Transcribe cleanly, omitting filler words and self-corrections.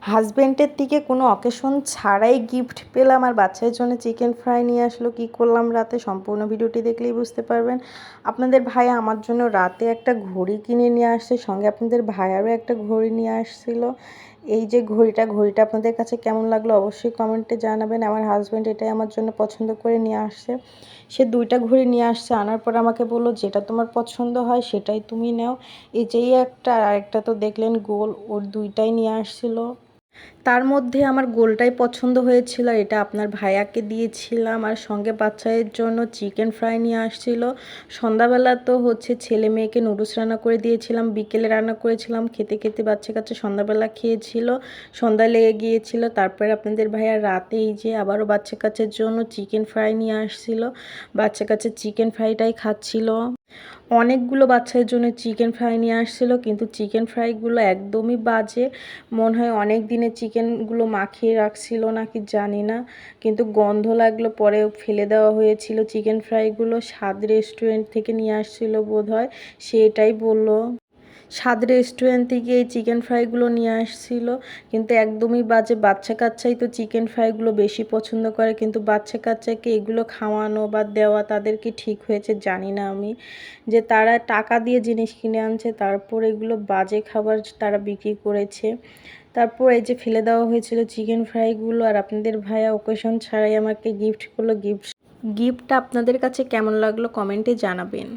হাজব্যান্ডের থেকে কোনো অকেশন ছাড়াই গিফট পেলাম, আর বাচ্চার জন্য চিকেন ফ্রাই নিয়ে আসলো। কি করলাম রাতে, সম্পূর্ণ ভিডিওটি দেখলেই বুঝতে পারবেন। আপনাদের ভাইয়া আমার জন্য রাতে একটা ঘড়ি কিনে নিয়ে আসছে, সঙ্গে আপনাদের ভাইয়ারও একটা ঘড়ি নিয়ে আসছিল। এই যে ঘড়িটা আপনাদের কাছে কেমন লাগলো অবশ্যই কমেন্টে জানাবেন। আমার হাজব্যান্ড এটাই আমার জন্য পছন্দ করে নিয়ে আসছে। সে 2টা ঘড়ি নিয়ে আসছে, আনার পর আমাকে বললো যেটা তোমার পছন্দ হয় সেটাই তুমি নাও। এই যেই একটা আর একটা তো দেখলেন গোল, ওর 2টাই নিয়ে আসছিল। তার মধ্যে আমার গোলটাই পছন্দ হয়েছিল, এটা আপনার ভাইয়াকে দিয়েছিলাম। আর সঙ্গে বাচ্চাদের জন্য চিকেন ফ্রাই নিয়ে আসছিল। সন্ধ্যাবেলা তো ছেলে মেয়েকে নুডলস রান্না করে দিয়েছিলাম, বিকেলে রান্না করেছিলাম। খেতে খেতে বাচ্চা কাচ্চা সন্ধ্যাবেলা খেয়েছিল, সন্ধ্যা লেগে গিয়েছিল। তারপরে আপনাদের ভাইয়া রাতে এই যে আবারও বাচ্চা কাচ্চার জন্য চিকেন ফ্রাই নিয়ে আসছিল। বাচ্চা কাচ্চা চিকেন ফ্রাইটাই খাচ্ছিল। অনেকগুলো বাচ্চাদের জন্য চিকেন ফ্রাই নিয়ে আসছিল, কিন্তু চিকেন ফ্রাইগুলো একদমই বাজে। মনে হয় অনেক দিনের চিকেনগুলো মাখিয়ে রাখছিল নাকি জানি না, কিন্তু গন্ধ লাগলো, পরে ফেলে দেওয়া হয়েছিল চিকেন ফ্রাইগুলো। স্বাদ রেস্টুরেন্ট থেকে নিয়ে আসছিল বোধহয়, সেটাই বলল। স্বাদ রেস্টুরেন্ট থেকে এই চিকেন ফ্রাইগুলো নিয়ে আসছিল, কিন্তু একদমই বাজে। বাচ্চা কাচ্চাই তো চিকেন ফ্রাইগুলো বেশি পছন্দ করে, কিন্তু বাচ্চা কাচ্চাকে এগুলো খাওয়ানো বা দেওয়া তাদেরকে ঠিক হয়েছে জানি না আমি, যে তারা টাকা দিয়ে জিনিস কিনে আনছে তারপর এগুলো বাজে খাবার তারা বিক্রি করেছে। তারপর এই যে ফেলে দেওয়া হয়েছিল চিকেন ফ্রাইগুলো, আর আপনাদের ভাইয়া ওকেশন ছাড়াই আমাকে গিফট করলো। গিফটটা আপনাদের কাছে কেমন লাগলো কমেন্টে জানাবেন।